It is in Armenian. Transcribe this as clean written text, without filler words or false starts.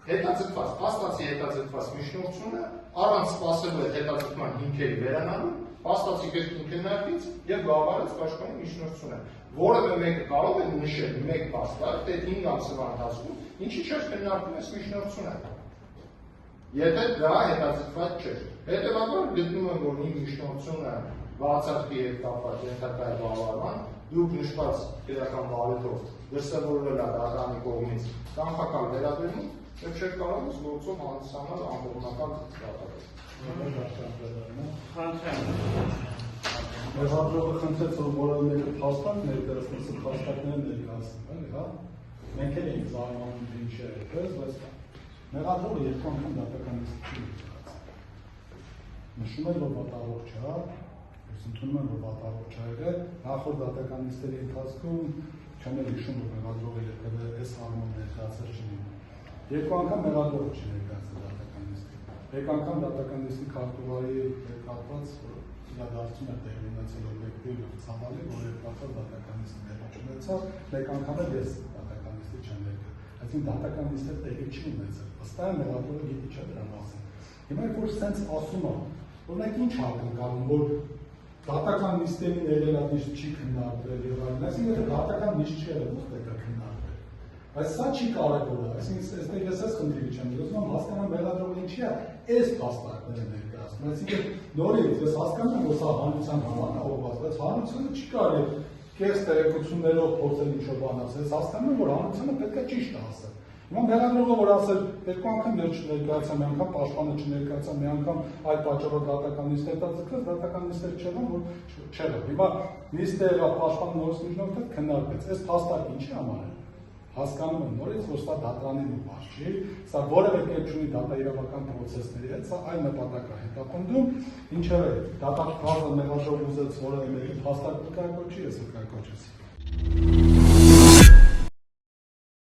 հետաձգված, փաստացի հետաձգված միջնորդությունը առանց սպասելու այդ հետաձգման հիմքերի վերանալու, փաստացի քննարկից եւ գաղափարից պաշտպանի միջնորդությունը, որևէ մեկը կարող է նշել մեկ փաստարկ, թե 5 ամսվա ընթացքում ինչի՞ չէր քննարկում այս միջնորդությունը։ Եթե դա հետաձգված չէր, հետևաբար գտնում եմ, որ իմ միջնորդությունը բացարձակի հետ կապված ենթակա է բավարարման, դուք նշված քրեական բարեթով դրսևորվել է դատարանի կողմից կանխական վերաբերմունք, եւ չէր կարող զգոցով հանդիսանալ անողնական դատական։ Մեղադրողը խնդրեց, որ որևէ մեկը փաստարկ ներկայացնի, սա փաստարկները ներկայացնի, էլի, հա։ Մենք էլ ենք զարմանում ինչ է այդպես, բայց մեղադրողը երկու անգամ դատականից չի ներկայացնում։ Նշում է, որ վատառողջ է, ես ընդունում եմ, որ վատառողջ է եղել, նախորդ դատականիստերի ընթացքում չեմ էլ հիշում, որ մեղադրողը երբևէ այս առումով ներկայացել չի լինում։ Երկու անգամ մեղադրողը չի ներկայացել դատականիստին։ Մեկ անգամ դատականիստի քարտուղարի կապված իրադարձություն է տեղի ունեցել օբյեկտիվ ցավալի, որ երկու դատականիստը ներկա չունեցավ, մեկ անգամ էլ ես դատականիստի չեմ ներկա։ Այսինքն դատականիստը տեղի չի ունեցել։ Վստահ եմ մեղադրողը գիտի չէ դրա մասին։ Հիմա որ սենց ասում է, որ մենք ինչ ակնկալում, որ դատական նիստերի ներելանիշ չի քննարկվել եւ այլն, այսինքն եթե դատական նիստ չի եղել, ո՞ւստե կա քննարկվել։ Բայց սա չի կարևոր է, այսինքն այստեղ ես այս խնդիրը չեմ ուզում հասկանամ մեղադրողը ինչի է այս փաստարկները ներկայացնում, այսինքն նորից ես հասկանում եմ, որ սա հանրության համար է ուղղված, բայց հանրությունը չի կարելի կես տեղեկություններով փորձել ինչ-որ բան ասել, ես հասկանում եմ, որ հանրությունը պետք է ճիշտ ասել։ Հիմա մեղադրողը որ ասել երկու անգամ ես չներկայացա, մի անգամ պաշտպանը չներկայացա, մի անգամ այդ պատճառով դատականիստը հետաձգվեց, դատականիստերը չեղան, որ չեղավ։ Հիմա նիստը եղավ, պաշտպանը նորից միջնորդել քննարկվեց, այս փաստարկը ինչի համար է։ Հասկանում եմ նորից, որ սա դատարանի նպաստ չի, սա որևէ կերպ չունի դատաիրավական պրոցեսների հետ, սա այլ նպատակ է հետապնդում, ինչևէ դատախազը մեղադրող ուզեց որևէ մեկի փաստարկ վկայակոչի, ես վկայակոչեցի։